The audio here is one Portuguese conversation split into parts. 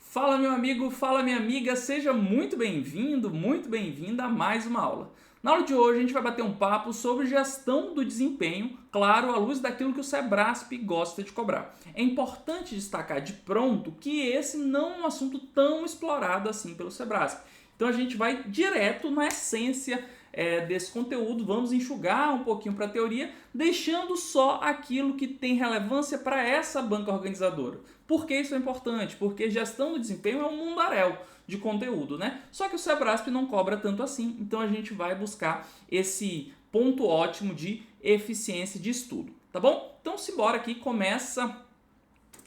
Fala meu amigo, fala minha amiga, seja muito bem-vindo, muito bem-vinda a mais uma aula. Na aula de hoje a gente vai bater um papo sobre gestão do desempenho, claro, à luz daquilo que o Sebrasp gosta de cobrar. É importante destacar de pronto que esse não é um assunto tão explorado assim pelo Sebrasp. Então a gente vai direto na essência desse conteúdo, vamos enxugar um pouquinho para a teoria, deixando só aquilo que tem relevância para essa banca organizadora. Por que isso é importante? Porque gestão do desempenho é um mundaréu de conteúdo, né? Só que o Sebrasp não cobra tanto assim, então a gente vai buscar esse ponto ótimo de eficiência de estudo, tá bom? Então simbora aqui, começa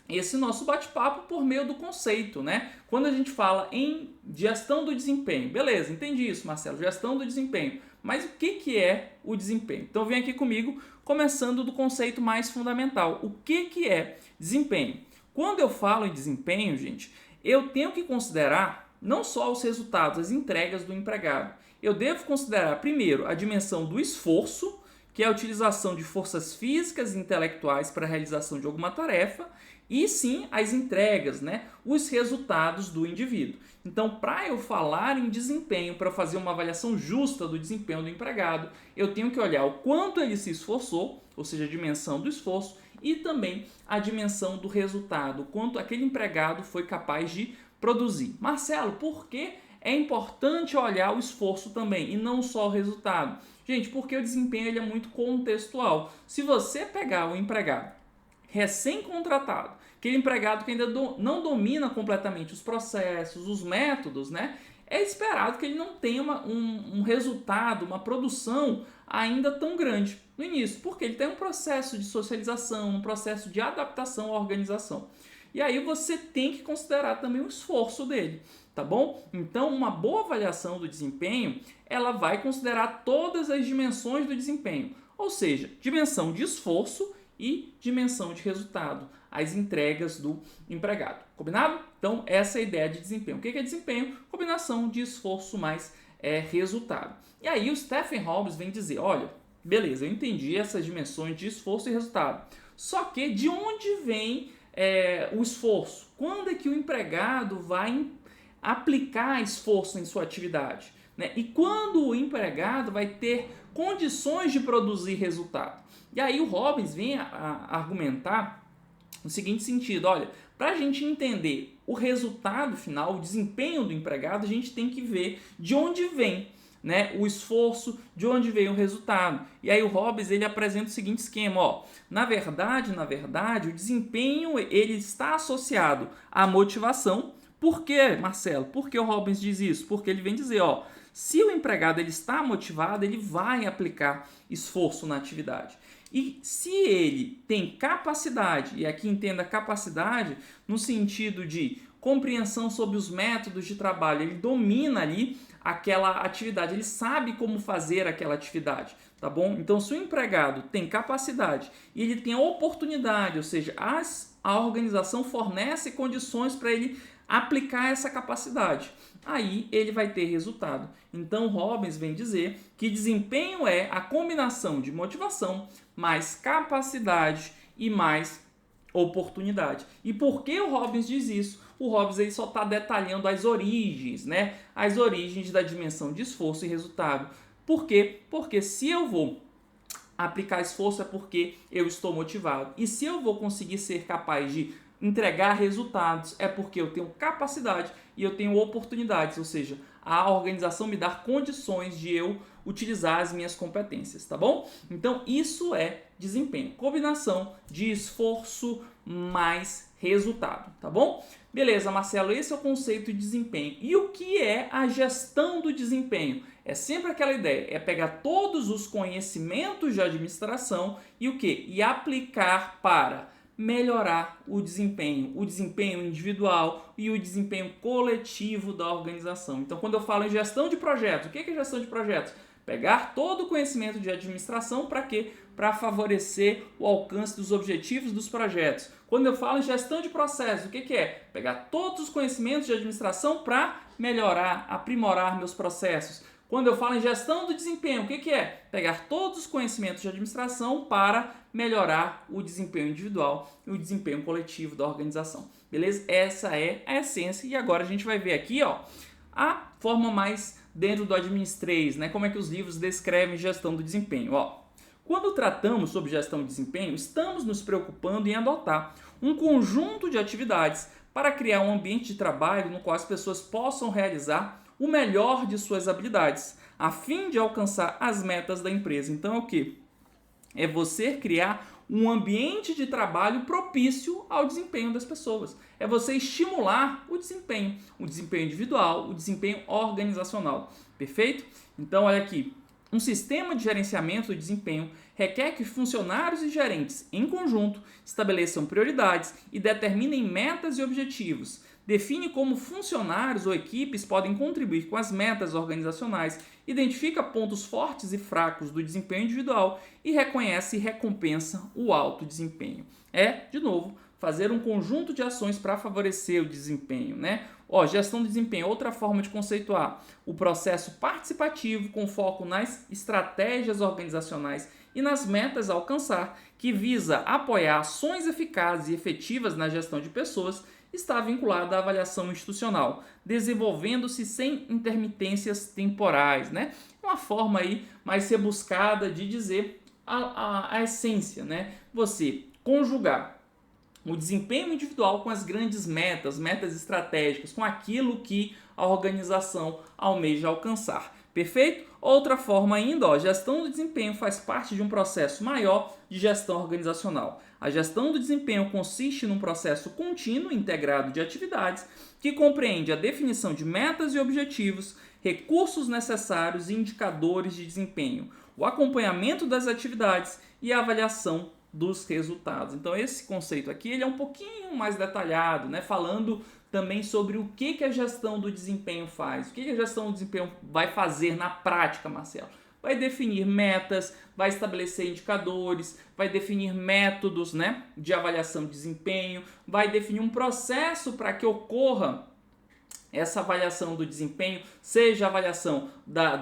esse nosso bate-papo por meio do conceito, né? Quando a gente fala em gestão do desempenho, beleza, entendi isso, Marcelo, gestão do desempenho. Mas o que é o desempenho? Então vem aqui comigo, começando do conceito mais fundamental. O que é desempenho? Quando eu falo em desempenho, gente, eu tenho que considerar não só os resultados, as entregas do empregado. Eu devo considerar, primeiro, a dimensão do esforço, que é a utilização de forças físicas e intelectuais para a realização de alguma tarefa, e sim as entregas, né? Os resultados do indivíduo. Então, para eu falar em desempenho, para fazer uma avaliação justa do desempenho do empregado, eu tenho que olhar o quanto ele se esforçou, ou seja, a dimensão do esforço, e também a dimensão do resultado, o quanto aquele empregado foi capaz de produzir. Marcelo, por que é importante olhar o esforço também e não só o resultado? Gente, porque o desempenho ele é muito contextual. Se você pegar o empregado recém-contratado, aquele empregado que ainda não domina completamente os processos, os métodos, né? É esperado que ele não tenha um resultado, uma produção ainda tão grande no início, porque ele tem um processo de socialização, um processo de adaptação à organização. E aí você tem que considerar também o esforço dele, tá bom? Então, uma boa avaliação do desempenho, ela vai considerar todas as dimensões do desempenho, ou seja, dimensão de esforço e dimensão de resultado, as entregas do empregado. Combinado? Então, essa é a ideia de desempenho. O que é desempenho? Combinação de esforço mais resultado. E aí o Stephen Hobbes vem dizer, olha, beleza, eu entendi essas dimensões de esforço e resultado. Só que de onde vem o esforço? Quando é que o empregado vai aplicar esforço em sua atividade? Né? E quando o empregado vai ter condições de produzir resultado? E aí o Hobbes vem a argumentar no seguinte sentido, olha, para a gente entender o resultado final, o desempenho do empregado, a gente tem que ver de onde vem, né, o esforço, de onde veio o resultado. E aí o Hobbes ele apresenta o seguinte esquema, ó, na verdade, o desempenho ele está associado à motivação. Por quê, Marcelo? Por que o Hobbes diz isso? Porque ele vem dizer, ó, se o empregado ele está motivado, ele vai aplicar esforço na atividade. E se ele tem capacidade, e aqui entenda capacidade no sentido de compreensão sobre os métodos de trabalho, ele domina ali aquela atividade, ele sabe como fazer aquela atividade, tá bom? Então, se o empregado tem capacidade e ele tem a oportunidade, ou seja, a organização fornece condições para ele aplicar essa capacidade, aí ele vai ter resultado. Então, Hobbes vem dizer que desempenho é a combinação de motivação, mais capacidade e mais oportunidade. E por que o Hobbes diz isso? O Hobbes ele só está detalhando as origens, né? As origens da dimensão de esforço e resultado. Por quê? Porque se eu vou aplicar esforço é porque eu estou motivado. E se eu vou conseguir ser capaz de entregar resultados é porque eu tenho capacidade e eu tenho oportunidades, ou seja, a organização me dá condições de eu utilizar as minhas competências, tá bom? Então isso é desempenho, combinação de esforço mais resultado, tá bom? Beleza, Marcelo, esse é o conceito de desempenho. E o que é a gestão do desempenho? É sempre aquela ideia, é pegar todos os conhecimentos de administração e o quê? E aplicar para melhorar o desempenho individual e o desempenho coletivo da organização. Então, quando eu falo em gestão de projetos, o que é gestão de projetos? Pegar todo o conhecimento de administração para quê? Para favorecer o alcance dos objetivos dos projetos. Quando eu falo em gestão de processos, o que é? Pegar todos os conhecimentos de administração para melhorar, aprimorar meus processos. Quando eu falo em gestão do desempenho, o que é? Pegar todos os conhecimentos de administração para melhorar o desempenho individual e o desempenho coletivo da organização. Beleza? Essa é a essência. E agora a gente vai ver aqui, ó, a forma mais dentro do Administrations, né? Como é que os livros descrevem gestão do desempenho. Ó, quando tratamos sobre gestão de desempenho, estamos nos preocupando em adotar um conjunto de atividades para criar um ambiente de trabalho no qual as pessoas possam realizar o melhor de suas habilidades, a fim de alcançar as metas da empresa. Então é o quê? É você criar um ambiente de trabalho propício ao desempenho das pessoas. É você estimular o desempenho individual, o desempenho organizacional. Perfeito? Então olha aqui, um sistema de gerenciamento do desempenho requer que funcionários e gerentes, em conjunto, estabeleçam prioridades e determinem metas e objetivos. Define como funcionários ou equipes podem contribuir com as metas organizacionais, identifica pontos fortes e fracos do desempenho individual e reconhece e recompensa o alto desempenho. De novo, fazer um conjunto de ações para favorecer o desempenho, né? Gestão de desempenho, outra forma de conceituar o processo participativo com foco nas estratégias organizacionais e nas metas a alcançar, que visa apoiar ações eficazes e efetivas na gestão de pessoas, está vinculada à avaliação institucional, desenvolvendo-se sem intermitências temporais, né? Uma forma aí mais rebuscada de dizer a essência, né? Você conjugar o desempenho individual com as grandes metas estratégicas, com aquilo que a organização almeja alcançar. Perfeito? Outra forma ainda, gestão do desempenho faz parte de um processo maior de gestão organizacional. A gestão do desempenho consiste num processo contínuo integrado de atividades que compreende a definição de metas e objetivos, recursos necessários e indicadores de desempenho, o acompanhamento das atividades e a avaliação dos resultados. Então esse conceito aqui ele é um pouquinho mais detalhado, né? Falando também sobre o que a gestão do desempenho faz, o que a gestão do desempenho vai fazer na prática, Marcelo. Vai definir metas, vai estabelecer indicadores, vai definir métodos, né, de avaliação de desempenho, vai definir um processo para que ocorra essa avaliação do desempenho, seja a avaliação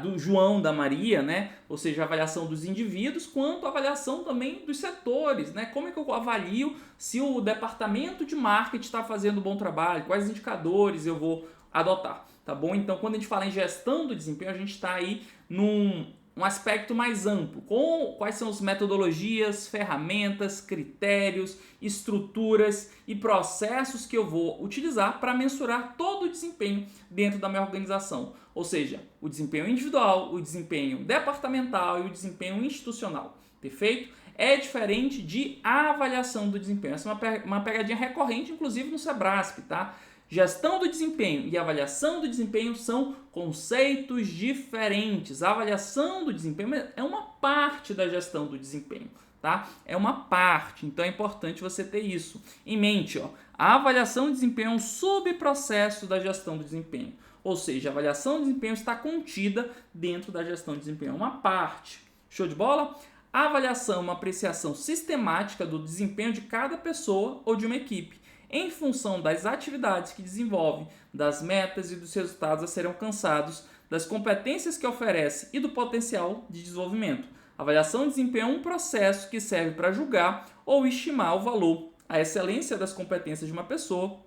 do João, da Maria, né? Ou seja, a avaliação dos indivíduos, quanto a avaliação também dos setores, né? Como é que eu avalio se o departamento de marketing está fazendo um bom trabalho, quais indicadores eu vou adotar, tá bom? Então, quando a gente fala em gestão do desempenho, a gente está aí num aspecto mais amplo, com quais são as metodologias, ferramentas, critérios, estruturas e processos que eu vou utilizar para mensurar todo o desempenho dentro da minha organização, ou seja, o desempenho individual, o desempenho departamental e o desempenho institucional, perfeito? É diferente de avaliação do desempenho, essa é uma pegadinha recorrente, inclusive no Sebrasp, tá? Gestão do desempenho e avaliação do desempenho são conceitos diferentes. A avaliação do desempenho é uma parte da gestão do desempenho, tá? É uma parte, então é importante você ter isso em mente, A avaliação de desempenho é um subprocesso da gestão do desempenho, ou seja, a avaliação de desempenho está contida dentro da gestão de desempenho, é uma parte. Show de bola? A avaliação é uma apreciação sistemática do desempenho de cada pessoa ou de uma equipe, em função das atividades que desenvolve, das metas e dos resultados a serem alcançados, das competências que oferece e do potencial de desenvolvimento. A avaliação de desempenho é um processo que serve para julgar ou estimar o valor, a excelência das competências de uma pessoa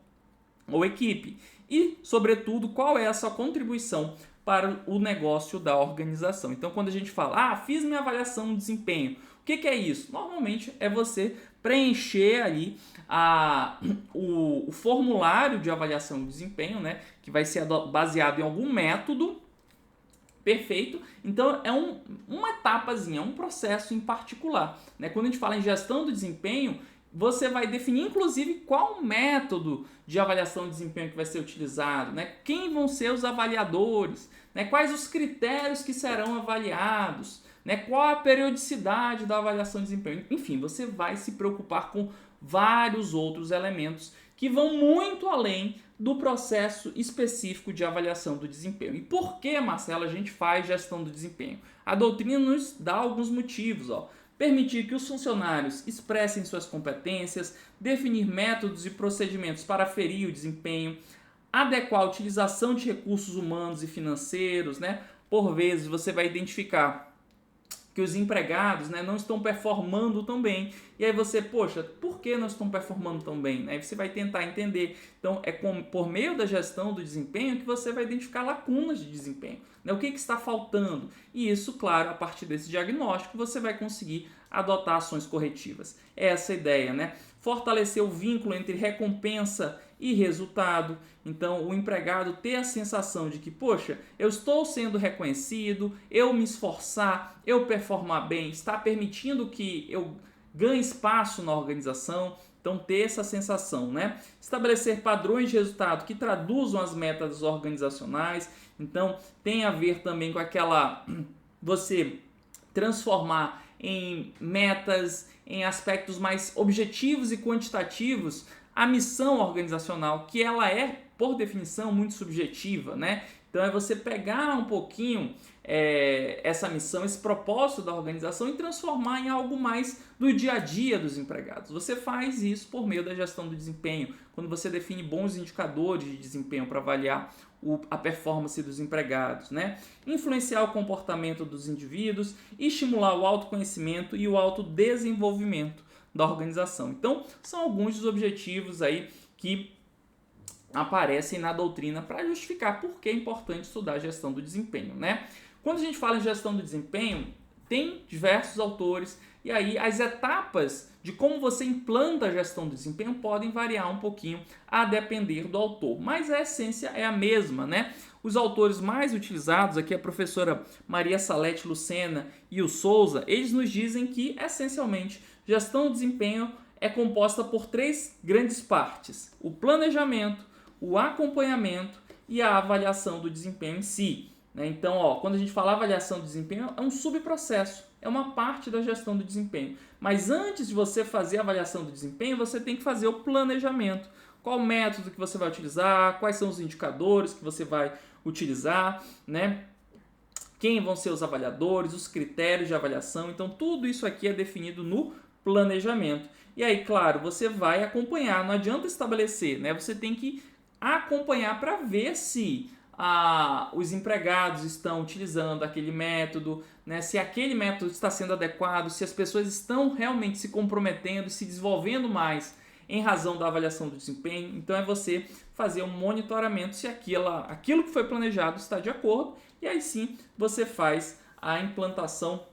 ou equipe e, sobretudo, qual é a sua contribuição para o negócio da organização. Então, quando a gente fala, fiz minha avaliação de desempenho, o que é isso? Normalmente é você preencher ali o formulário de avaliação de desempenho, né, que vai ser baseado em algum método, perfeito? Então é uma etapazinha, um processo em particular, né? Quando a gente fala em gestão do desempenho, você vai definir inclusive qual método de avaliação de desempenho que vai ser utilizado, né? Quem vão ser os avaliadores, né? Quais os critérios que serão avaliados, né? Qual a periodicidade da avaliação de desempenho. Enfim, você vai se preocupar com vários outros elementos que vão muito além do processo específico de avaliação do desempenho. E por que, Marcelo, a gente faz gestão do desempenho? A doutrina nos dá alguns motivos, Permitir que os funcionários expressem suas competências, definir métodos e procedimentos para aferir o desempenho, adequar a utilização de recursos humanos e financeiros, né, por vezes você vai identificar que os empregados, né, não estão performando tão bem. E aí você, poxa, por que não estão performando tão bem? Aí você vai tentar entender. Então, por meio da gestão do desempenho que você vai identificar lacunas de desempenho. Né? O que está faltando? E isso, claro, a partir desse diagnóstico, você vai conseguir adotar ações corretivas. É essa a ideia, né? Fortalecer o vínculo entre recompensa e resultado. Então, o empregado ter a sensação de que, poxa, eu estou sendo reconhecido, eu me esforçar, eu performar bem, está permitindo que eu ganhe espaço na organização. Então, ter essa sensação, né? Estabelecer padrões de resultado que traduzam as metas organizacionais. Então, tem a ver também com aquela... você transformar em metas, em aspectos mais objetivos e quantitativos a missão organizacional, que ela é, por definição, muito subjetiva, né? Então é você pegar um pouquinho essa missão, esse propósito da organização e transformar em algo mais do dia a dia dos empregados. Você faz isso por meio da gestão do desempenho, quando você define bons indicadores de desempenho para avaliar a performance dos empregados, né? Influenciar o comportamento dos indivíduos e estimular o autoconhecimento e o autodesenvolvimento da organização. Então, são alguns dos objetivos aí que aparecem na doutrina para justificar por que é importante estudar a gestão do desempenho, né? Quando a gente fala em gestão do desempenho, tem diversos autores e aí as etapas de como você implanta a gestão do desempenho podem variar um pouquinho a depender do autor, mas a essência é a mesma, né? Os autores mais utilizados aqui, a professora Maria Salete Lucena e o Souza, eles nos dizem que, essencialmente, gestão do desempenho é composta por 3 grandes partes: o planejamento, o acompanhamento e a avaliação do desempenho em si. Então, quando a gente fala avaliação do desempenho, é um subprocesso, é uma parte da gestão do desempenho. Mas antes de você fazer a avaliação do desempenho, você tem que fazer o planejamento. Qual método que você vai utilizar, quais são os indicadores que você vai utilizar, né? Quem vão ser os avaliadores, os critérios de avaliação. Então, tudo isso aqui é definido no planejamento. E aí, claro, você vai acompanhar, não adianta estabelecer, né? Você tem que acompanhar para ver se os empregados estão utilizando aquele método, né? Se aquele método está sendo adequado, se as pessoas estão realmente se comprometendo, se desenvolvendo mais em razão da avaliação do desempenho. Então é você fazer um monitoramento se aquilo que foi planejado está de acordo, e aí sim você faz a implantação,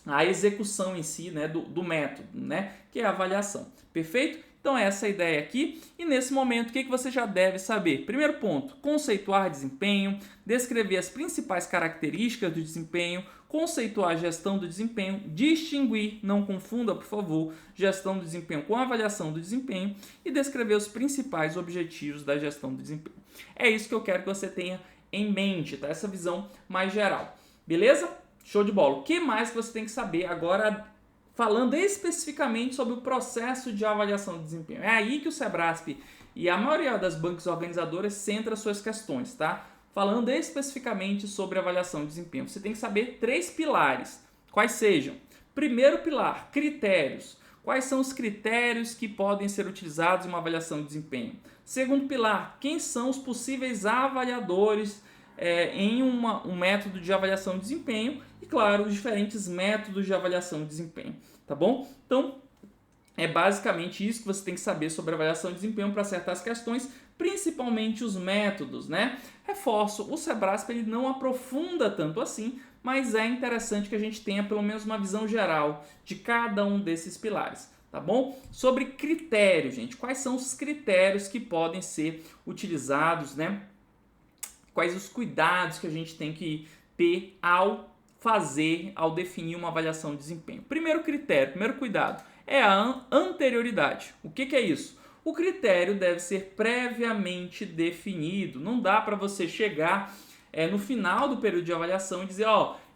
a execução em si, né, do método, né, que é a avaliação. Perfeito? Então essa é a ideia aqui, e nesse momento o que você já deve saber? Primeiro ponto, conceituar desempenho, descrever as principais características do desempenho, conceituar a gestão do desempenho, distinguir, não confunda por favor, gestão do desempenho com avaliação do desempenho e descrever os principais objetivos da gestão do desempenho. É isso que eu quero que você tenha em mente, tá? Essa visão mais geral, beleza? Show de bola. O que mais que você tem que saber agora, falando especificamente sobre o processo de avaliação de desempenho? É aí que o Sebrasp e a maioria das bancas organizadoras centra suas questões, tá? Falando especificamente sobre avaliação de desempenho, você tem que saber 3 pilares. Quais sejam? Primeiro pilar, critérios. Quais são os critérios que podem ser utilizados em uma avaliação de desempenho? Segundo pilar, quem são os possíveis avaliadores em um método de avaliação de desempenho? E, claro, os diferentes métodos de avaliação de desempenho, tá bom? Então, é basicamente isso que você tem que saber sobre avaliação de desempenho para acertar as questões, principalmente os métodos, né? Reforço, o Sebrasp ele não aprofunda tanto assim, mas é interessante que a gente tenha pelo menos uma visão geral de cada um desses pilares, tá bom? Sobre critérios, gente, quais são os critérios que podem ser utilizados, né? Quais os cuidados que a gente tem que ter ao definir uma avaliação de desempenho. Primeiro critério, primeiro cuidado, é a anterioridade. O que é isso? O critério deve ser previamente definido. Não dá para você chegar no final do período de avaliação e dizer,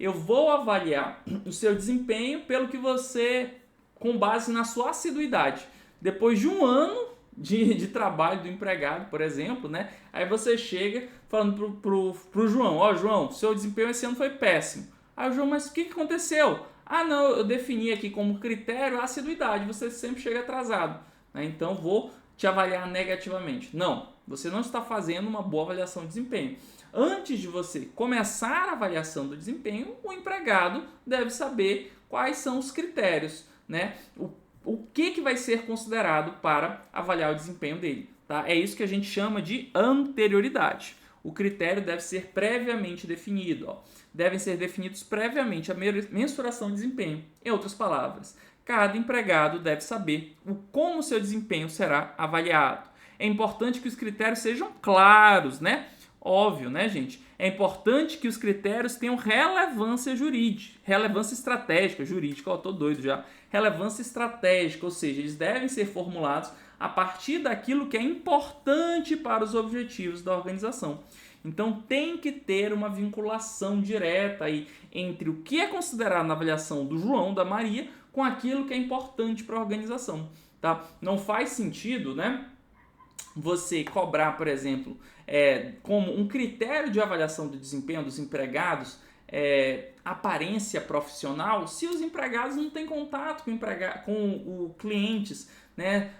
eu vou avaliar o seu desempenho pelo que você, com base na sua assiduidade. Depois de um ano de trabalho do empregado, por exemplo, né? Aí você chega falando pro João, João, seu desempenho esse ano foi péssimo. Aí o João, mas o que aconteceu? Não, eu defini aqui como critério a assiduidade, você sempre chega atrasado, né? Então vou te avaliar negativamente. Não, Você não está fazendo uma boa avaliação de desempenho. Antes de você começar a avaliação do desempenho, o empregado deve saber quais são os critérios, né? O que vai ser considerado para avaliar o desempenho dele. Tá? É isso que a gente chama de anterioridade. O critério deve ser previamente definido. Ó. Devem ser definidos previamente a mensuração de desempenho. Em outras palavras, cada empregado deve saber como seu desempenho será avaliado. É importante que os critérios sejam claros, né? Óbvio, né, gente? É importante que os critérios tenham relevância jurídica, relevância estratégica, jurídica, tô doido já. Relevância estratégica, ou seja, eles devem ser formulados a partir daquilo que é importante para os objetivos da organização. Então tem que ter uma vinculação direta aí entre o que é considerado na avaliação do João, da Maria, com aquilo que é importante para a organização. Tá? Não faz sentido, né, você cobrar, por exemplo, como um critério de avaliação do desempenho dos empregados, aparência profissional, se os empregados não têm contato com os clientes, né?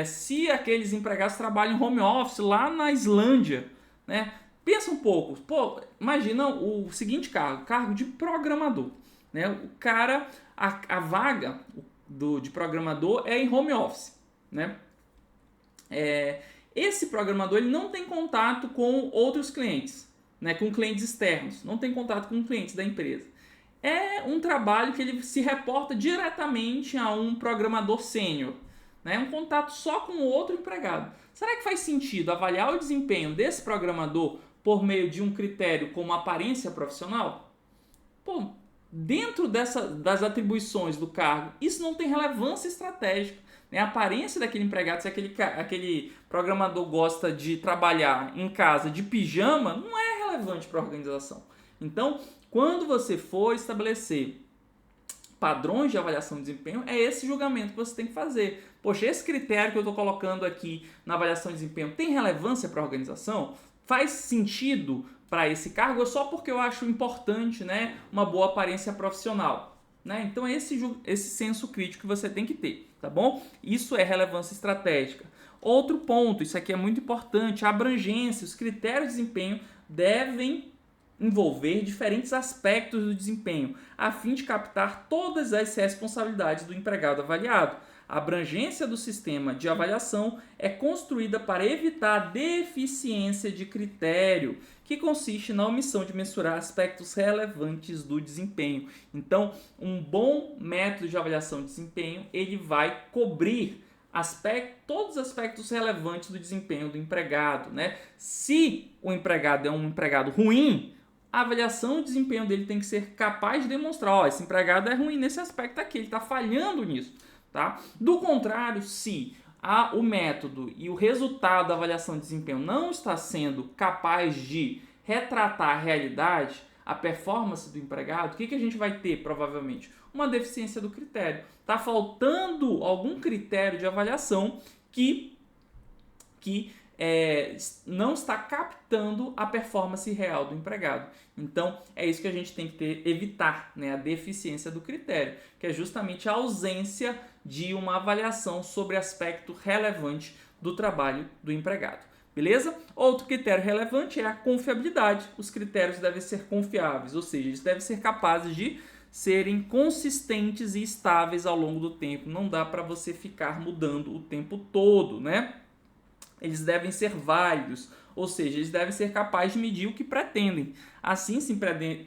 Se aqueles empregados trabalham em home office lá na Islândia, né? Pensa um pouco, imagina o seguinte cargo de programador, né? O cara, a vaga de programador é em home office, né? Esse programador ele não tem contato com outros clientes, né, com clientes externos, não tem contato com clientes da empresa. É um trabalho que ele se reporta diretamente a um programador sênior, né, um contato só com outro empregado. Será que faz sentido avaliar o desempenho desse programador por meio de um critério como aparência profissional? Dentro das atribuições do cargo, isso não tem relevância estratégica. A aparência daquele empregado, se aquele programador gosta de trabalhar em casa de pijama, não é relevante para a organização. Então, quando você for estabelecer padrões de avaliação de desempenho, é esse julgamento que você tem que fazer. Poxa, esse critério que eu estou colocando aqui na avaliação de desempenho tem relevância para a organização? Faz sentido para esse cargo ou só porque eu acho importante, né, uma boa aparência profissional? Né? Então, esse senso crítico que você tem que ter, tá bom? Isso é relevância estratégica. Outro ponto, isso aqui é muito importante, a abrangência. Os critérios de desempenho devem envolver diferentes aspectos do desempenho, a fim de captar todas as responsabilidades do empregado avaliado. A abrangência do sistema de avaliação é construída para evitar a deficiência de critério, que consiste na omissão de mensurar aspectos relevantes do desempenho. Então, um bom método de avaliação de desempenho, ele vai cobrir todos os aspectos relevantes do desempenho do empregado, né? Se o empregado é um empregado ruim, a avaliação de desempenho dele tem que ser capaz de demonstrar, esse empregado é ruim nesse aspecto aqui, ele está falhando nisso. Tá? Do contrário, se o método e o resultado da avaliação de desempenho não está sendo capaz de retratar a realidade, a performance do empregado, o que a gente vai ter provavelmente? Uma deficiência do critério. Está faltando algum critério de avaliação que não está captando a performance real do empregado. Então, é isso que a gente tem que evitar, né? A deficiência do critério, que é justamente a ausência de uma avaliação sobre aspecto relevante do trabalho do empregado. Beleza? Outro critério relevante é a confiabilidade. Os critérios devem ser confiáveis, ou seja, eles devem ser capazes de serem consistentes e estáveis ao longo do tempo. Não dá para você ficar mudando o tempo todo, né? Eles devem ser válidos, ou seja, eles devem ser capazes de medir o que pretendem. Assim, se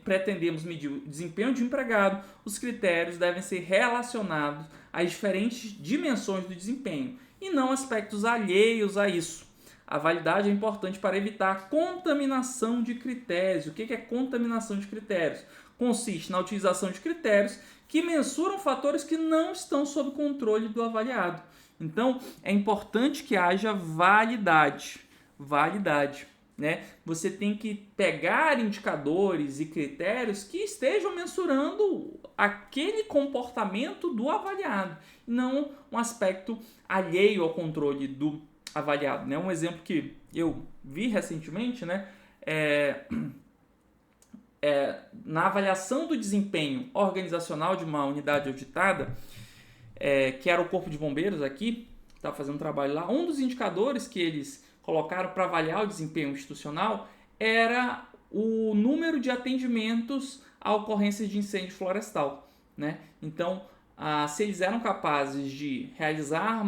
pretendemos medir o desempenho de um empregado, os critérios devem ser relacionados às diferentes dimensões do desempenho e não aspectos alheios a isso. A validade é importante para evitar contaminação de critérios. O que é contaminação de critérios? Consiste na utilização de critérios que mensuram fatores que não estão sob controle do avaliado. Então, é importante que haja validade, né? Você tem que pegar indicadores e critérios que estejam mensurando aquele comportamento do avaliado, não um aspecto alheio ao controle do avaliado, né? Um exemplo que eu vi recentemente, né? Na avaliação do desempenho organizacional de uma unidade auditada, que era o Corpo de Bombeiros aqui, estava fazendo um trabalho lá, um dos indicadores que eles colocaram para avaliar o desempenho institucional era o número de atendimentos a ocorrências de incêndio florestal, né? Então, se eles eram capazes de realizar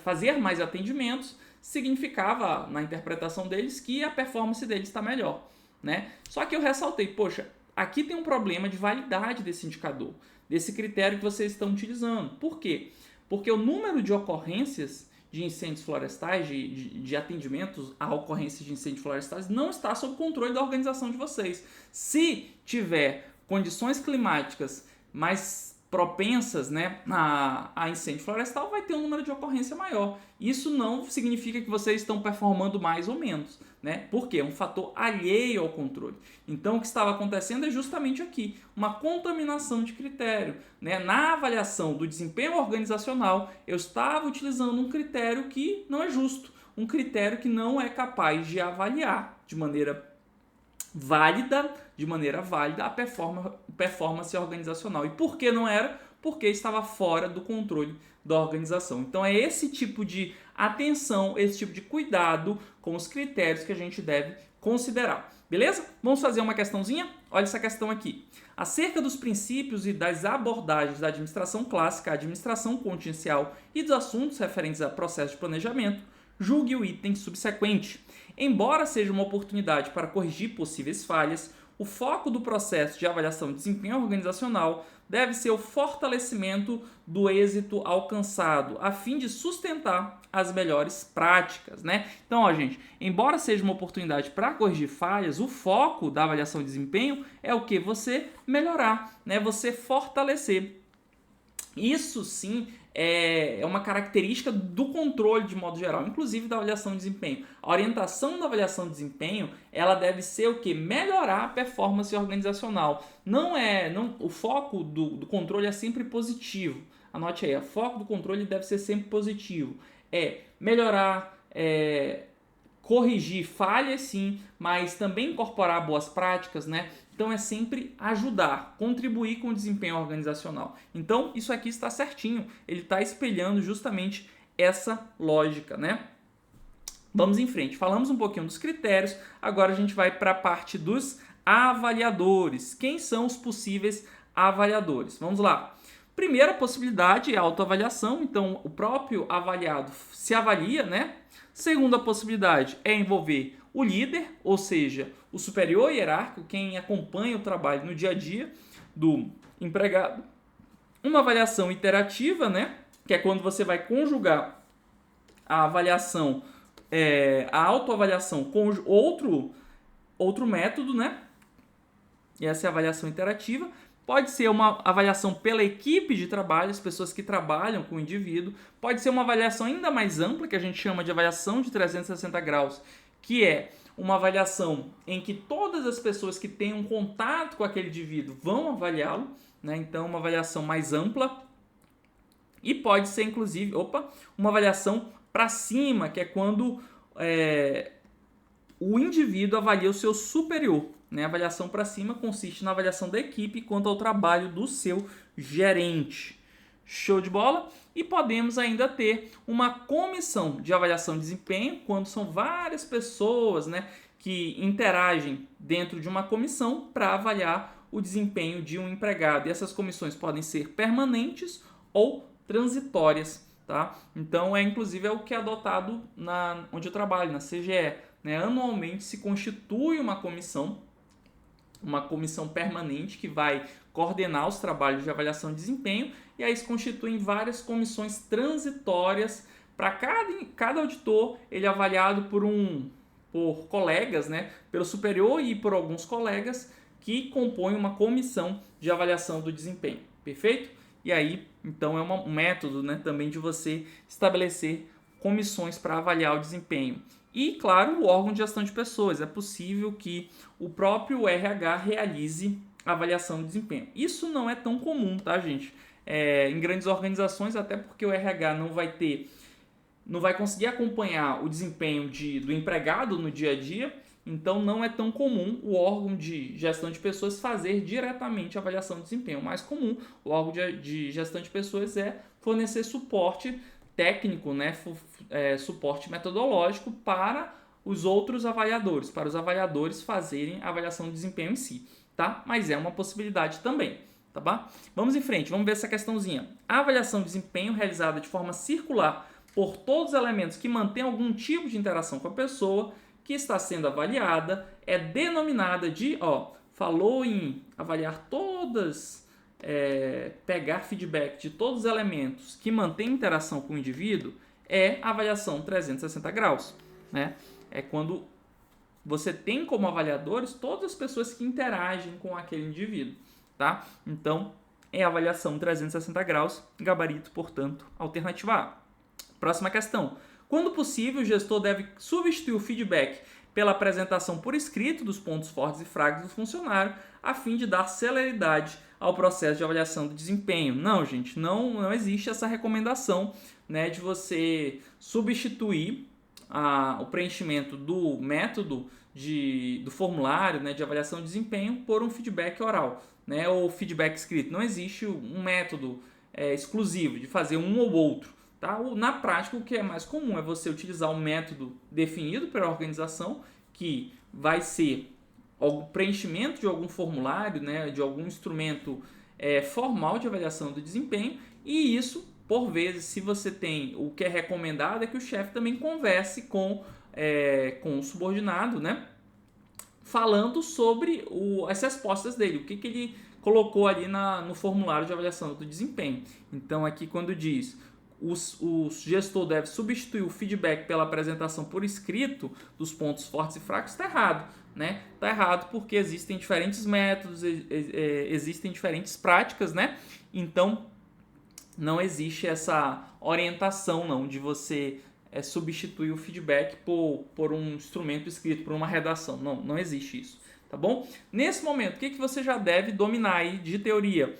fazer mais atendimentos, significava, na interpretação deles, que a performance deles está melhor, né? Só que eu ressaltei, poxa, aqui tem um problema de validade desse indicador, desse critério que vocês estão utilizando. Por quê? Porque o número de ocorrências de incêndios florestais, de atendimentos a ocorrências de incêndios florestais, não está sob controle da organização de vocês. Se tiver condições climáticas mais propensas, né, a incêndio florestal, vai ter um número de ocorrência maior. Isso não significa que vocês estão performando mais ou menos, né? Porque é um fator alheio ao controle. Então, o que estava acontecendo é justamente aqui, uma contaminação de critério, né? Na avaliação do desempenho organizacional, eu estava utilizando um critério que não é justo, um critério que não é capaz de avaliar de maneira válida a performance organizacional. E por que não era? Porque estava fora do controle da organização. Então é esse tipo de atenção, esse tipo de cuidado com os critérios que a gente deve considerar. Beleza? Vamos fazer uma questãozinha? Olha essa questão aqui. Acerca dos princípios e das abordagens da administração clássica, administração contingencial e dos assuntos referentes a processo de planejamento, julgue o item subsequente. Embora seja uma oportunidade para corrigir possíveis falhas, o foco do processo de avaliação de desempenho organizacional deve ser o fortalecimento do êxito alcançado, a fim de sustentar as melhores práticas, né? Então, ó, gente, embora seja uma oportunidade para corrigir falhas, o foco da avaliação de desempenho é o que? Você melhorar, né? Você fortalecer. Isso sim é uma característica do controle de modo geral, inclusive da avaliação de desempenho. A orientação da avaliação de desempenho, ela deve ser o que? Melhorar a performance organizacional. O foco do controle é sempre positivo. Anote aí, o foco do controle deve ser sempre positivo. É melhorar, corrigir falhas sim, mas também incorporar boas práticas, né? Então é sempre ajudar, contribuir com o desempenho organizacional. Então isso aqui está certinho, ele está espelhando justamente essa lógica, né? Vamos em frente, falamos um pouquinho dos critérios, agora a gente vai para a parte dos avaliadores. Quem são os possíveis avaliadores? Vamos lá. Primeira possibilidade é a autoavaliação, então o próprio avaliado se avalia, né? Segunda possibilidade é envolver o líder, ou seja, o superior hierárquico, quem acompanha o trabalho no dia a dia do empregado. Uma avaliação iterativa, né? Que é quando você vai conjugar a avaliação, a autoavaliação com outro método, né? E essa é a avaliação interativa. Pode ser uma avaliação pela equipe de trabalho, as pessoas que trabalham com o indivíduo. Pode ser uma avaliação ainda mais ampla, que a gente chama de avaliação de 360 graus, que é uma avaliação em que todas as pessoas que têm um contato com aquele indivíduo vão avaliá-lo, né? Então, uma avaliação mais ampla. E pode ser, inclusive, uma avaliação para cima, que é quando o indivíduo avalia o seu superior. Né? A avaliação para cima consiste na avaliação da equipe quanto ao trabalho do seu gerente. Show de bola? E podemos ainda ter uma comissão de avaliação de desempenho, quando são várias pessoas, né, que interagem dentro de uma comissão para avaliar o desempenho de um empregado. E essas comissões podem ser permanentes ou transitórias. Tá? Então, inclusive, é o que é adotado onde eu trabalho, na CGE. Né? Anualmente se constitui uma comissão permanente que vai coordenar os trabalhos de avaliação de desempenho, e aí se constituem várias comissões transitórias para cada auditor. Ele é avaliado por colegas, né, pelo superior e por alguns colegas que compõem uma comissão de avaliação do desempenho. Perfeito? E aí, então, é um método, né, também de você estabelecer comissões para avaliar o desempenho. E, claro, o órgão de gestão de pessoas. É possível que o próprio RH realize a avaliação de desempenho. Isso não é tão comum, tá, gente? Em grandes organizações, até porque o RH não vai conseguir acompanhar o desempenho do empregado no dia a dia, então não é tão comum o órgão de gestão de pessoas fazer diretamente a avaliação de desempenho. O mais comum, o órgão de gestão de pessoas, é fornecer suporte técnico, né, suporte metodológico para os outros avaliadores, para os avaliadores fazerem a avaliação de desempenho em si, tá? Mas é uma possibilidade também, tá bom? Vamos em frente, vamos ver essa questãozinha. A avaliação de desempenho realizada de forma circular por todos os elementos que mantêm algum tipo de interação com a pessoa que está sendo avaliada é denominada de, falou em avaliar todas, pegar feedback de todos os elementos que mantêm interação com o indivíduo, é a avaliação 360 graus, né? É quando você tem como avaliadores todas as pessoas que interagem com aquele indivíduo, tá? Então, é a avaliação 360 graus, gabarito, portanto, alternativa A. Próxima questão. Quando possível, o gestor deve substituir o feedback pela apresentação por escrito dos pontos fortes e fracos do funcionário, a fim de dar celeridade ao processo de avaliação do desempenho. Não, gente, não existe essa recomendação, né, de você substituir o preenchimento do método do formulário, né, de avaliação de desempenho por um feedback oral, né, ou feedback escrito. Não existe um método exclusivo de fazer um ou outro. Tá? Na prática, o que é mais comum é você utilizar um método definido pela organização, que vai ser o preenchimento de algum formulário, né, de algum instrumento formal de avaliação do desempenho, e isso, por vezes, se você tem, o que é recomendado é que o chefe também converse com o subordinado, né, falando sobre as respostas dele, o que ele colocou ali no formulário de avaliação do desempenho. Então, aqui quando diz o gestor deve substituir o feedback pela apresentação por escrito dos pontos fortes e fracos, está errado, né? Está errado porque existem diferentes métodos, existem diferentes práticas, né? Então, não existe essa orientação não de você substituir o feedback por um instrumento escrito, por uma redação. Não existe isso, tá bom? Nesse momento, o que você já deve dominar aí de teoria?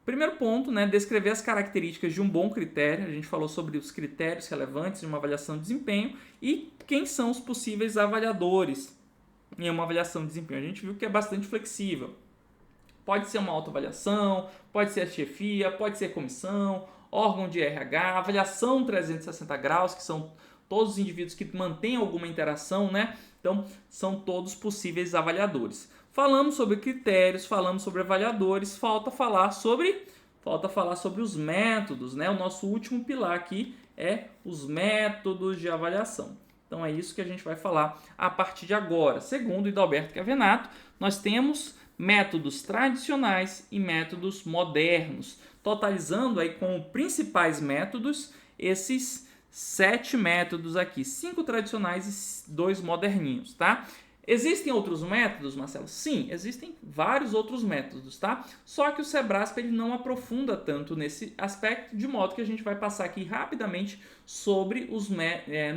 Primeiro ponto, né, descrever as características de um bom critério. A gente falou sobre os critérios relevantes de uma avaliação de desempenho e quem são os possíveis avaliadores em uma avaliação de desempenho. A gente viu que é bastante flexível. Pode ser uma autoavaliação, pode ser a chefia, pode ser a comissão, órgão de RH, avaliação 360 graus, que são todos os indivíduos que mantêm alguma interação, né? Então, são todos possíveis avaliadores. Falamos sobre critérios, falamos sobre avaliadores, falta falar sobre os métodos, né? O nosso último pilar aqui é os métodos de avaliação. Então é isso que a gente vai falar a partir de agora. Segundo Hidalberto Chiavenato, nós temos métodos tradicionais e métodos modernos, totalizando aí como principais métodos esses 7 métodos aqui, 5 tradicionais e 2 moderninhos, tá? Existem outros métodos, Marcelo? Sim, existem vários outros métodos, tá? Só que o Sebrasp ele não aprofunda tanto nesse aspecto, de modo que a gente vai passar aqui rapidamente sobre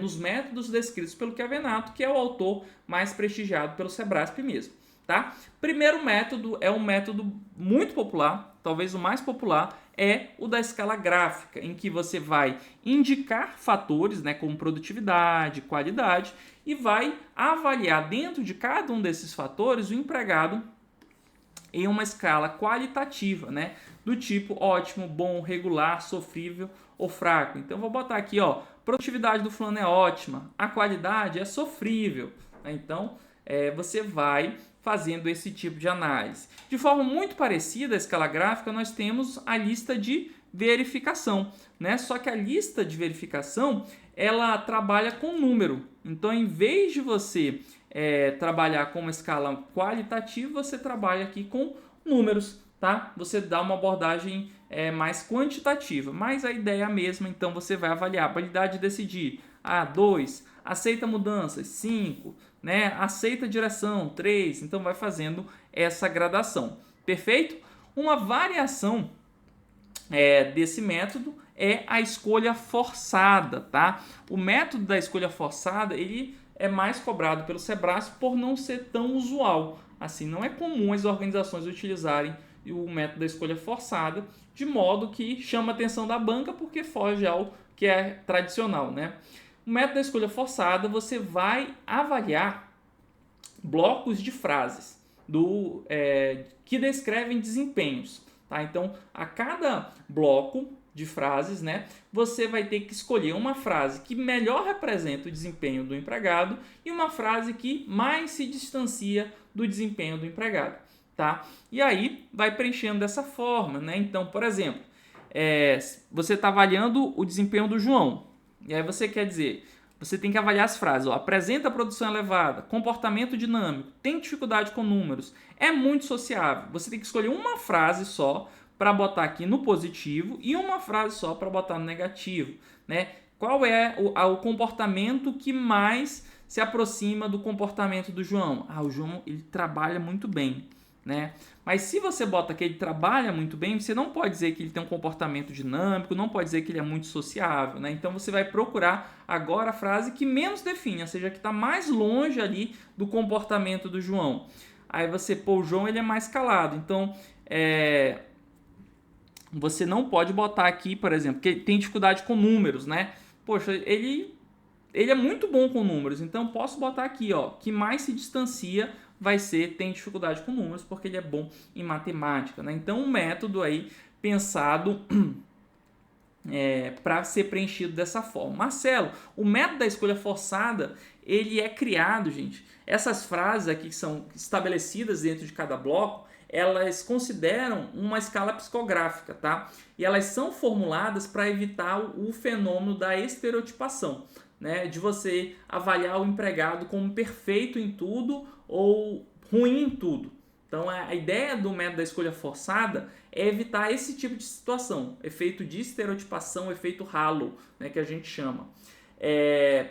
nos métodos descritos pelo Chiavenato, que é o autor mais prestigiado pelo Sebrasp mesmo, tá? Primeiro método é um método muito popular, talvez o mais popular, é o da escala gráfica, em que você vai indicar fatores, né, como produtividade, qualidade, e vai avaliar dentro de cada um desses fatores o empregado em uma escala qualitativa, né, do tipo ótimo, bom, regular, sofrível ou fraco. Então, vou botar aqui, produtividade do fulano é ótima, a qualidade é sofrível, né? Então, você vai fazendo esse tipo de análise. De forma muito parecida à escala gráfica, nós temos a lista de verificação, né? Só que a lista de verificação, ela trabalha com número. Então, em vez de você trabalhar com uma escala qualitativa, você trabalha aqui com números, tá? Você dá uma abordagem mais quantitativa, mas a ideia é a mesma. Então, você vai avaliar a habilidade de decidir. 2, aceita mudanças, 5, né? Aceita direção, 3. Então, vai fazendo essa gradação. Perfeito? Uma variação desse método é a escolha forçada, tá? O método da escolha forçada, ele é mais cobrado pelo Sebrasp por não ser tão usual. Assim, não é comum as organizações utilizarem o método da escolha forçada, de modo que chama a atenção da banca porque foge ao que é tradicional, né? O método da escolha forçada, você vai avaliar blocos de frases que descrevem desempenhos, tá? Então, a cada bloco de frases, né? Você vai ter que escolher uma frase que melhor representa o desempenho do empregado e uma frase que mais se distancia do desempenho do empregado, tá? E aí vai preenchendo dessa forma, né? Então, por exemplo, você está avaliando o desempenho do João, e aí você quer dizer, você tem que avaliar as frases, ó, apresenta produção elevada, comportamento dinâmico, tem dificuldade com números, é muito sociável. Você tem que escolher uma frase só para botar aqui no positivo e uma frase só para botar no negativo, né? Qual é o comportamento que mais se aproxima do comportamento do João? O João, ele trabalha muito bem, né? Mas se você bota que ele trabalha muito bem, você não pode dizer que ele tem um comportamento dinâmico, não pode dizer que ele é muito sociável, né? Então você vai procurar agora a frase que menos define, ou seja, que está mais longe ali do comportamento do João. Aí você, o João ele é mais calado, então você não pode botar aqui, por exemplo, que ele tem dificuldade com números, né? Poxa, ele é muito bom com números, então posso botar aqui, ó, que mais se distancia vai ser tem dificuldade com números, porque ele é bom em matemática, né? Então, um método aí pensado para ser preenchido dessa forma. Marcelo, o método da escolha forçada, ele é criado, gente. Essas frases aqui que são estabelecidas dentro de cada bloco, elas consideram uma escala psicográfica, tá? E elas são formuladas para evitar o fenômeno da estereotipação, né? De você avaliar o empregado como perfeito em tudo ou ruim em tudo. Então, a ideia do método da escolha forçada é evitar esse tipo de situação, efeito de estereotipação, efeito halo, né, que a gente chama.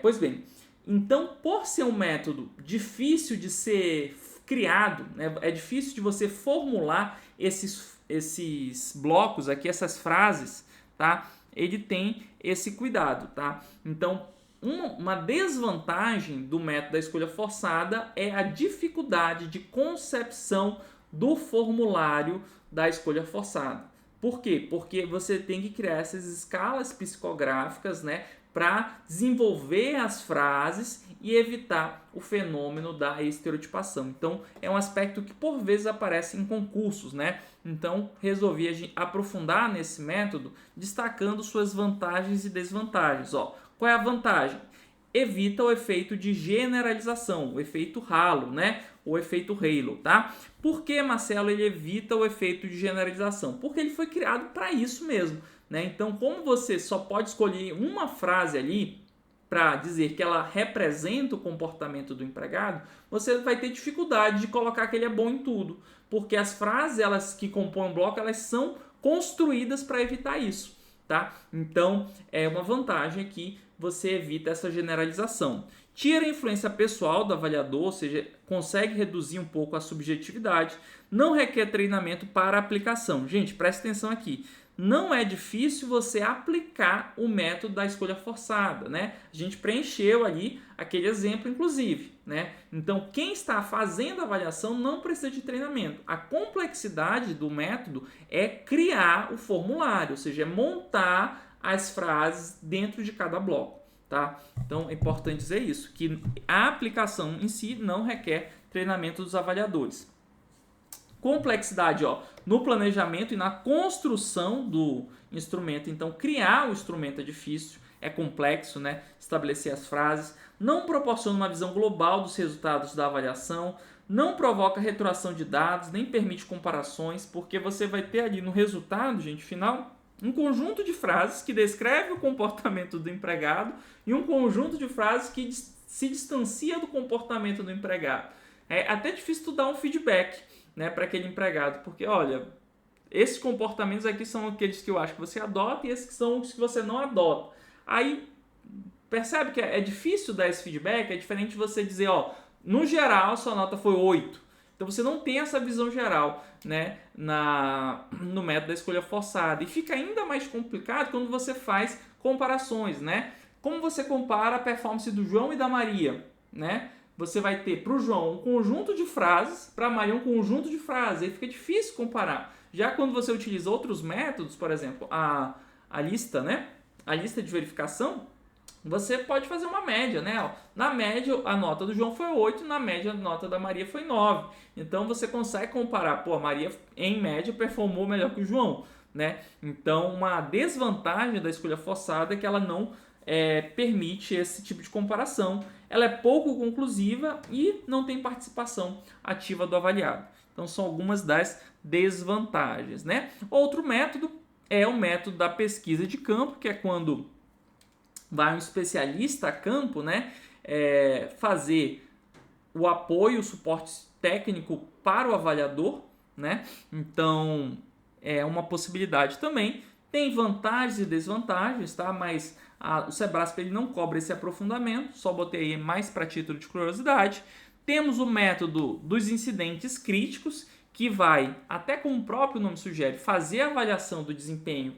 Pois bem, então, por ser um método difícil de ser criado, né, é difícil de você formular esses blocos aqui, essas frases, tá? Ele tem esse cuidado, tá? Então, uma desvantagem do método da escolha forçada é a dificuldade de concepção do formulário da escolha forçada. Por quê? Porque você tem que criar essas escalas psicográficas, né, para desenvolver as frases e evitar o fenômeno da estereotipação. Então, é um aspecto que por vezes aparece em concursos, né? Então, resolvi aprofundar nesse método, destacando suas vantagens e desvantagens. Qual é a vantagem? Evita o efeito de generalização, o efeito halo, né? O efeito halo, tá? Por que, Marcelo, ele evita o efeito de generalização? Porque ele foi criado para isso mesmo, né? Então, como você só pode escolher uma frase ali para dizer que ela representa o comportamento do empregado, você vai ter dificuldade de colocar que ele é bom em tudo, porque as frases elas que compõem o bloco, elas são construídas para evitar isso, tá? Então, é uma vantagem aqui, você evita essa generalização. Tira a influência pessoal do avaliador, ou seja, consegue reduzir um pouco a subjetividade, não requer treinamento para aplicação. Gente, presta atenção aqui. Não é difícil você aplicar o método da escolha forçada, né? A gente preencheu ali aquele exemplo, inclusive, né? Então, quem está fazendo a avaliação não precisa de treinamento. A complexidade do método é criar o formulário, ou seja, é montar as frases dentro de cada bloco, tá? Então, é importante dizer isso, que a aplicação em si não requer treinamento dos avaliadores. Complexidade, no planejamento e na construção do instrumento. Então, criar o instrumento é difícil, é complexo, né? Estabelecer as frases. Não proporciona uma visão global dos resultados da avaliação. Não provoca retroação de dados, nem permite comparações, porque você vai ter ali no resultado, gente, final, um conjunto de frases que descreve o comportamento do empregado e um conjunto de frases que se distancia do comportamento do empregado. É até difícil tu dar um feedback, né, para aquele empregado, porque olha, esses comportamentos aqui são aqueles que eu acho que você adota e esses que são os que você não adota. Aí percebe que é difícil dar esse feedback, é diferente de você dizer, no geral sua nota foi 8. Então você não tem essa visão geral, né, no método da escolha forçada. E fica ainda mais complicado quando você faz comparações, né? Como você compara a performance do João e da Maria, né? Você vai ter para o João um conjunto de frases, para a Maria um conjunto de frases. Aí fica difícil comparar. Já quando você utiliza outros métodos, por exemplo, a lista, né? A lista de verificação, você pode fazer uma média, né? Na média, a nota do João foi 8, na média, a nota da Maria foi 9. Então, você consegue comparar, a Maria, em média, performou melhor que o João. né? Então, uma desvantagem da escolha forçada é que ela não permite esse tipo de comparação. Ela é pouco conclusiva e não tem participação ativa do avaliado. Então, são algumas das desvantagens, né? Outro método é o método da pesquisa de campo, que é quando vai um especialista a campo, né, fazer o apoio, o suporte técnico para o avaliador, né? Então, é uma possibilidade também. Tem vantagens e desvantagens, tá? Mas o Sebrasp ele não cobra esse aprofundamento, só botei aí mais para título de curiosidade. Temos o método dos incidentes críticos, que vai, até como o próprio nome sugere, fazer a avaliação do desempenho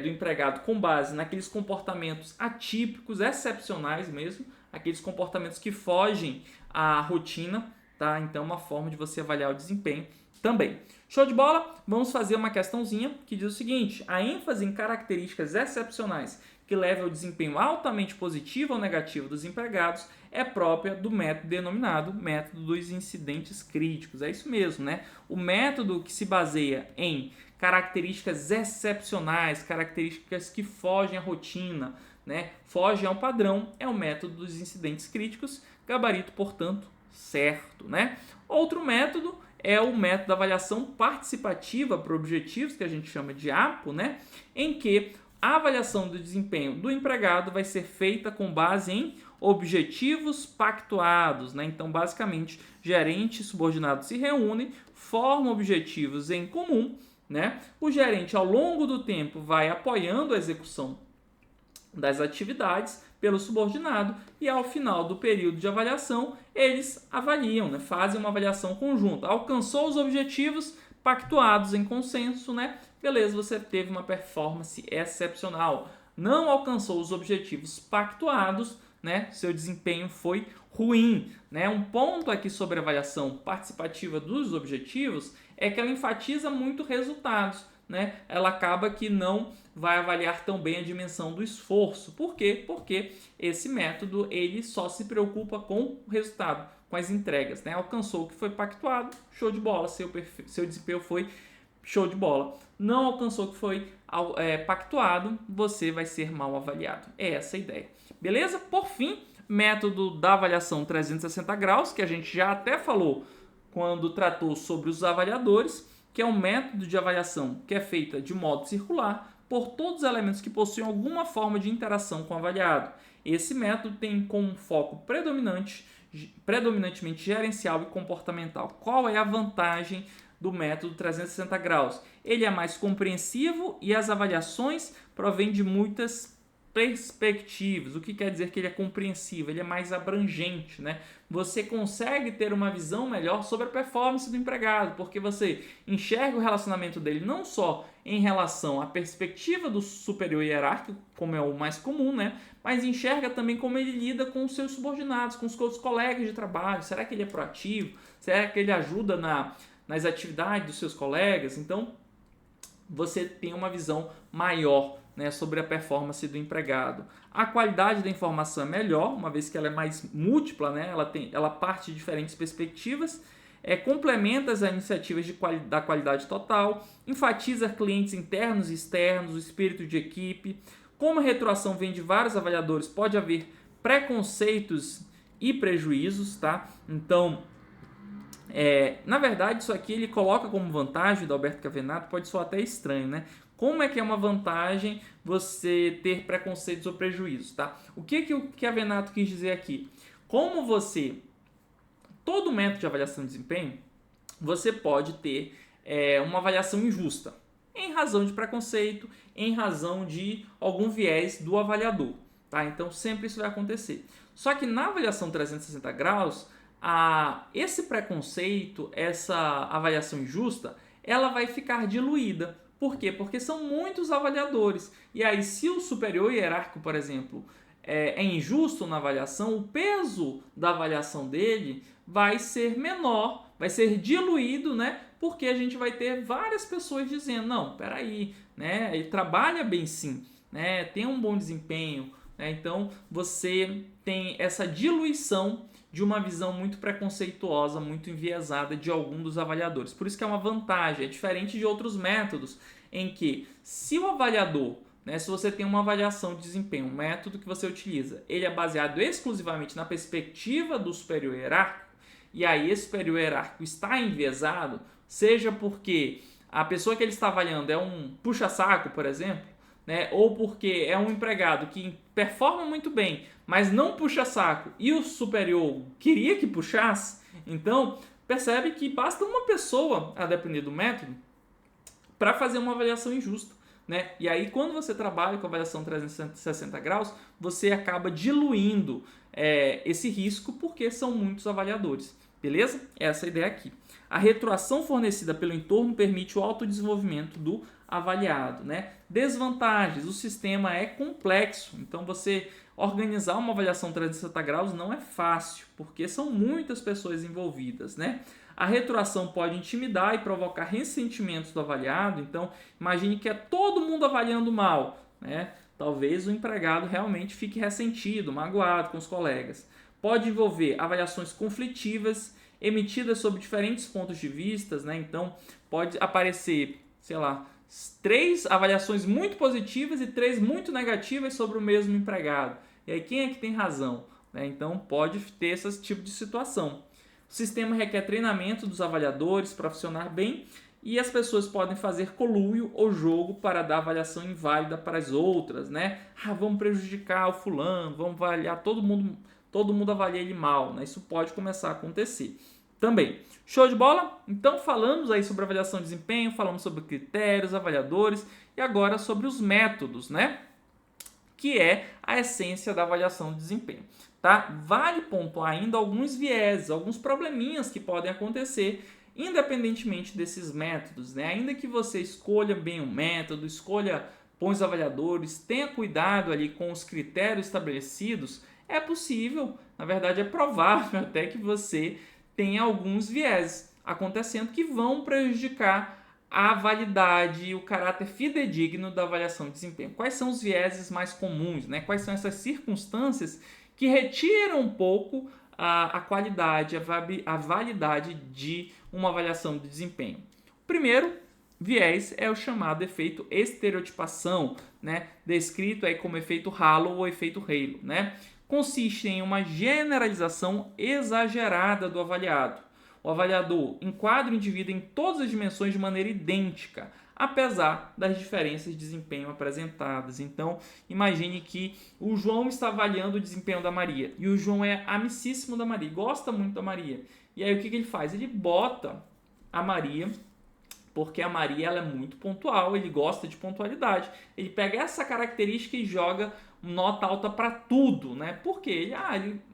do empregado com base naqueles comportamentos atípicos, excepcionais mesmo, aqueles comportamentos que fogem à rotina, tá? Então, uma forma de você avaliar o desempenho também. Show de bola? Vamos fazer uma questãozinha que diz o seguinte: a ênfase em características excepcionais que levam ao desempenho altamente positivo ou negativo dos empregados é própria do método denominado método dos incidentes críticos. É isso mesmo, né? O método que se baseia em características excepcionais, características que fogem à rotina, né? Fogem ao padrão, é o método dos incidentes críticos, gabarito, portanto, certo, né? Outro método é o método da avaliação participativa por objetivos, que a gente chama de APO, né? Em que a avaliação do desempenho do empregado vai ser feita com base em objetivos pactuados, né? Então, basicamente, gerente e subordinado se reúnem, formam objetivos em comum, né? O gerente, ao longo do tempo, vai apoiando a execução das atividades pelo subordinado e, ao final do período de avaliação, eles avaliam, né? Fazem uma avaliação conjunta. Alcançou os objetivos pactuados em consenso, né? Beleza, você teve uma performance excepcional. Não alcançou os objetivos pactuados, né? Seu desempenho foi ruim, né? Um ponto aqui sobre a avaliação participativa dos objetivos é que ela enfatiza muito resultados, né? Ela acaba que não vai avaliar tão bem a dimensão do esforço. Por quê? Porque esse método ele só se preocupa com o resultado, com as entregas, né? Alcançou o que foi pactuado, show de bola, seu desempenho foi show de bola. Não alcançou o que foi pactuado, você vai ser mal avaliado. É essa a ideia. Beleza? Por fim, método da avaliação 360 graus, que a gente já até falou quando tratou sobre os avaliadores, que é um método de avaliação que é feita de modo circular por todos os elementos que possuem alguma forma de interação com o avaliado. Esse método tem como foco predominantemente gerencial e comportamental. Qual é a vantagem do método 360 graus? Ele é mais compreensivo e as avaliações provêm de muitas perspectivas. O que quer dizer que ele é compreensivo? Ele é mais abrangente, né? Você consegue ter uma visão melhor sobre a performance do empregado, porque você enxerga o relacionamento dele não só em relação à perspectiva do superior hierárquico, como é o mais comum, né? Mas enxerga também como ele lida com os seus subordinados, com os seus colegas de trabalho. Será que ele é proativo? Será que ele ajuda nas atividades dos seus colegas? Então, você tem uma visão maior, né, sobre a performance do empregado. A qualidade da informação é melhor, uma vez que ela é mais múltipla, né? Ela parte de diferentes perspectivas, complementa as iniciativas da qualidade total, enfatiza clientes internos e externos, o espírito de equipe. Como a retroação vem de vários avaliadores, pode haver preconceitos e prejuízos, tá? Então, na verdade, isso aqui ele coloca como vantagem do Alberto Cavenato, pode soar até estranho, né? Como é que é uma vantagem você ter preconceitos ou prejuízos, tá? O que o Cavenato quis dizer aqui? Como todo método de avaliação de desempenho, você pode ter uma avaliação injusta, em razão de preconceito, em razão de algum viés do avaliador, tá? Então, sempre isso vai acontecer. Só que na avaliação 360 graus, esse preconceito, essa avaliação injusta, ela vai ficar diluída. Por quê? Porque são muitos avaliadores. E aí, se o superior hierárquico, por exemplo, é injusto na avaliação, o peso da avaliação dele vai ser menor, vai ser diluído, né? Porque a gente vai ter várias pessoas dizendo, não, peraí, né? Ele trabalha bem sim, né? Tem um bom desempenho, né? Então, você tem essa diluição de uma visão muito preconceituosa, muito enviesada de algum dos avaliadores. Por isso que é uma vantagem, é diferente de outros métodos em que se o avaliador, né, se você tem uma avaliação de desempenho, um método que você utiliza, ele é baseado exclusivamente na perspectiva do superior hierárquico, e aí esse superior hierárquico está enviesado, seja porque a pessoa que ele está avaliando é um puxa-saco, por exemplo, né, ou porque é um empregado que performa muito bem, mas não puxa saco e o superior queria que puxasse, então percebe que basta uma pessoa, a depender do método, para fazer uma avaliação injusta. Né? E aí, quando você trabalha com avaliação 360 graus, você acaba diluindo esse risco porque são muitos avaliadores. Beleza? Essa é a ideia aqui. A retroação fornecida pelo entorno permite o autodesenvolvimento do avaliado. Né? Desvantagens: o sistema é complexo, então você organizar uma avaliação 360 graus não é fácil, porque são muitas pessoas envolvidas. Né? A retroação pode intimidar e provocar ressentimentos do avaliado, então imagine que é todo mundo avaliando mal, né? Talvez o empregado realmente fique ressentido, magoado com os colegas. Pode envolver avaliações conflitivas, emitidas sob diferentes pontos de vista, né? Então pode aparecer, sei lá, 3 avaliações muito positivas e 3 muito negativas sobre o mesmo empregado. E aí quem é que tem razão? Né? Então pode ter esse tipo de situação. O sistema requer treinamento dos avaliadores para funcionar bem e as pessoas podem fazer conluio ou jogo para dar avaliação inválida para as outras, né? Vamos prejudicar o fulano, vamos avaliar todo mundo avalia ele mal, né? Isso pode começar a acontecer também. Show de bola? Então falamos aí sobre avaliação de desempenho, falamos sobre critérios, avaliadores e agora sobre os métodos, né? Que é a essência da avaliação de desempenho. Tá? Vale pontuar ainda alguns vieses, alguns probleminhas que podem acontecer independentemente desses métodos. Né? Ainda que você escolha bem o método, escolha bons avaliadores, tenha cuidado ali com os critérios estabelecidos, é possível, na verdade é provável até que você tenha alguns vieses acontecendo que vão prejudicar a validade e o caráter fidedigno da avaliação de desempenho. Quais são os vieses mais comuns? Né? Quais são essas circunstâncias que retiram um pouco a qualidade, a validade de uma avaliação de desempenho? O primeiro viés é o chamado efeito estereotipação, né? Descrito aí como efeito halo ou efeito halo. Né? Consiste em uma generalização exagerada do avaliado. O avaliador enquadra o indivíduo em todas as dimensões de maneira idêntica, apesar das diferenças de desempenho apresentadas. Então, imagine que o João está avaliando o desempenho da Maria, e o João é amicíssimo da Maria, gosta muito da Maria. E aí o que ele faz? Ele bota a Maria, porque a Maria ela é muito pontual, ele gosta de pontualidade. Ele pega essa característica e joga nota alta para tudo, né? Porque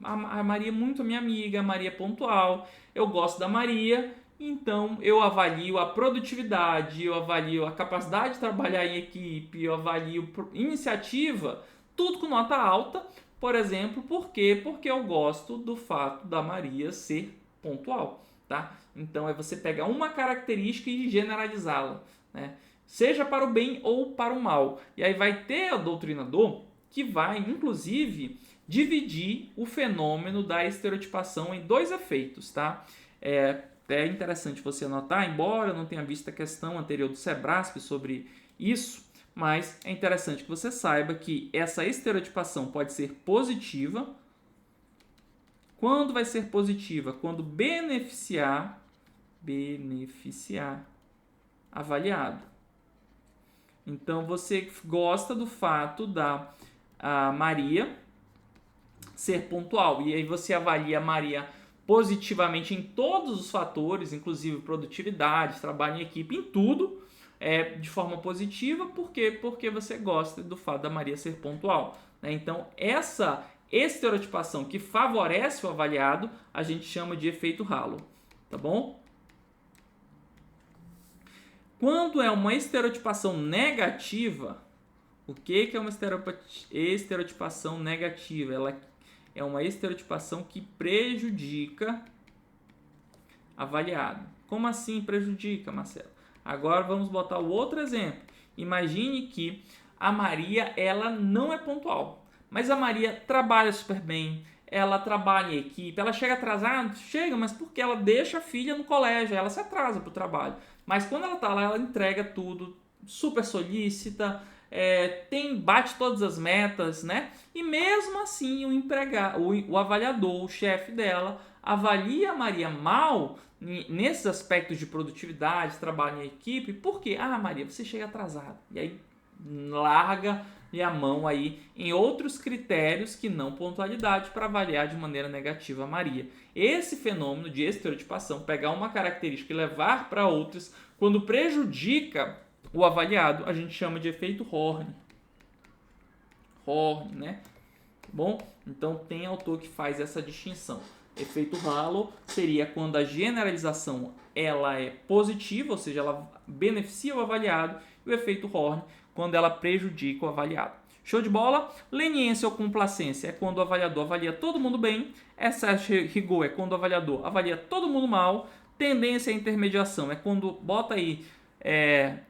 a Maria é muito minha amiga, a Maria é pontual, eu gosto da Maria, então eu avalio a produtividade, eu avalio a capacidade de trabalhar em equipe, eu avalio iniciativa, tudo com nota alta, por exemplo, por quê? Porque eu gosto do fato da Maria ser pontual, tá? Então é você pegar uma característica e generalizá-la, né? Seja para o bem ou para o mal. E aí vai ter o doutrinador que vai, inclusive, dividir o fenômeno da estereotipação em 2 efeitos, tá? É interessante você anotar, embora eu não tenha visto a questão anterior do Sebrasp sobre isso, mas é interessante que você saiba que essa estereotipação pode ser positiva. Quando vai ser positiva? Quando beneficiar avaliado. Então, você gosta do fato da Maria ser pontual. E aí você avalia a Maria positivamente em todos os fatores, inclusive produtividade, trabalho em equipe, em tudo, de forma positiva. Por quê? Porque você gosta do fato da Maria ser pontual. Né? Então, essa estereotipação que favorece o avaliado, a gente chama de efeito halo. Tá bom? Quando é uma estereotipação negativa, o que é uma estereotipação negativa? Ela é uma estereotipação que prejudica avaliado. Como assim prejudica, Marcelo? Agora vamos botar o outro exemplo. Imagine que a Maria ela não é pontual, mas a Maria trabalha super bem, ela trabalha em equipe, ela chega atrasada, mas porque ela deixa a filha no colégio, ela se atrasa para o trabalho. Mas quando ela está lá, ela entrega tudo super solícita, bate todas as metas, né? E mesmo assim o avaliador, o chefe dela, avalia a Maria mal nesses aspectos de produtividade, trabalho em equipe, porque, Maria, você chega atrasada. E aí larga a mão aí em outros critérios que não pontualidade para avaliar de maneira negativa a Maria. Esse fenômeno de estereotipação, pegar uma característica e levar para outras, quando prejudica o avaliado, a gente chama de efeito Horne. Horne, né? Bom, então tem autor que faz essa distinção. Efeito halo seria quando a generalização ela é positiva, ou seja, ela beneficia o avaliado, e o efeito Horne quando ela prejudica o avaliado. Show de bola? Leniência ou complacência é quando o avaliador avalia todo mundo bem, excesso de rigor é quando o avaliador avalia todo mundo mal, tendência à intermediação é quando bota aí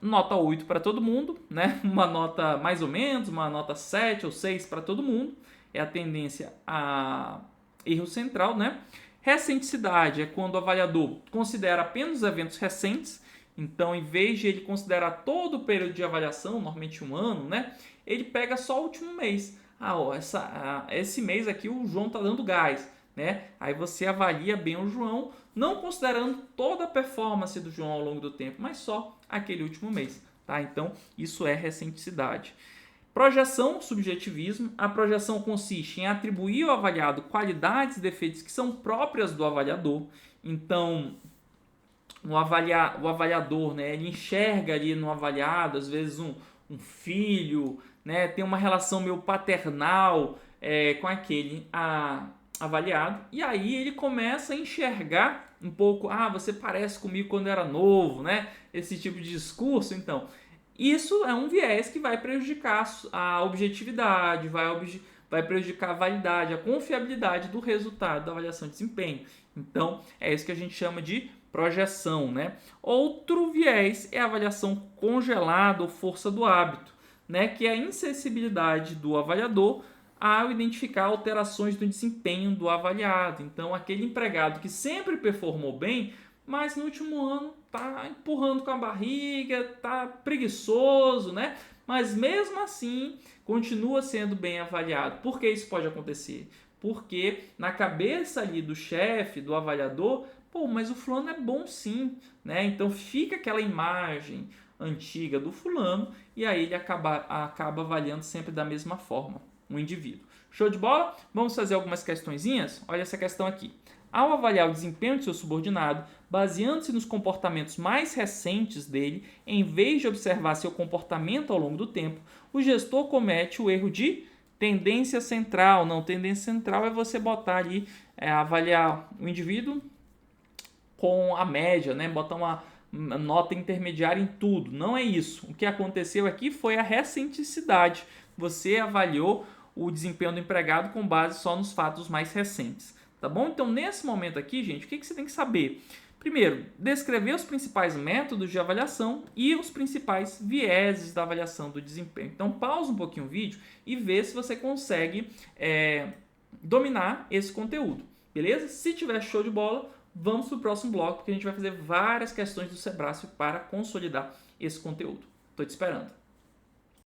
nota 8 para todo mundo, né? Uma nota mais ou menos, uma nota 7 ou 6 para todo mundo, é a tendência a erro central, né? Recenticidade é quando o avaliador considera apenas os eventos recentes, então em vez de ele considerar todo o período de avaliação, normalmente um ano, né? Ele pega só o último mês. Esse mês aqui o João tá dando gás, né? Aí você avalia bem o João, não considerando toda a performance do João ao longo do tempo, mas só aquele último mês, tá? Então isso é recenticidade. Projeção, subjetivismo. A projeção consiste em atribuir ao avaliado qualidades e defeitos que são próprias do avaliador. Então, o avaliador, né, ele enxerga ali no avaliado, às vezes, um filho, né, tem uma relação meio paternal com aquele avaliado. E aí ele começa a enxergar um pouco, você parece comigo quando era novo, né? Esse tipo de discurso, então... Isso é um viés que vai prejudicar a objetividade, vai prejudicar a validade, a confiabilidade do resultado da avaliação de desempenho. Então, é isso que a gente chama de projeção, né? Outro viés é a avaliação congelada ou força do hábito, né? Que é a insensibilidade do avaliador ao identificar alterações do desempenho do avaliado. Então, aquele empregado que sempre performou bem, mas no último ano tá empurrando com a barriga, tá preguiçoso, né? Mas mesmo assim continua sendo bem avaliado. Por que isso pode acontecer? Porque na cabeça ali do chefe, do avaliador, mas o fulano é bom sim, né? Então fica aquela imagem antiga do fulano e aí ele acaba avaliando sempre da mesma forma o indivíduo. Show de bola? Vamos fazer algumas questõezinhas? Olha essa questão aqui. Ao avaliar o desempenho de seu subordinado, baseando-se nos comportamentos mais recentes dele, em vez de observar seu comportamento ao longo do tempo, o gestor comete o erro de tendência central. Não, tendência central é você botar ali, avaliar o indivíduo com a média, né? Botar uma nota intermediária em tudo. Não é isso. O que aconteceu aqui foi a recenticidade. Você avaliou o desempenho do empregado com base só nos fatos mais recentes. Tá bom? Então, nesse momento aqui, gente, o que você tem que saber? Primeiro, descrever os principais métodos de avaliação e os principais vieses da avaliação do desempenho. Então, pausa um pouquinho o vídeo e vê se você consegue dominar esse conteúdo. Beleza? Se tiver show de bola, vamos para o próximo bloco, porque a gente vai fazer várias questões do Sebrasp para consolidar esse conteúdo. Estou te esperando.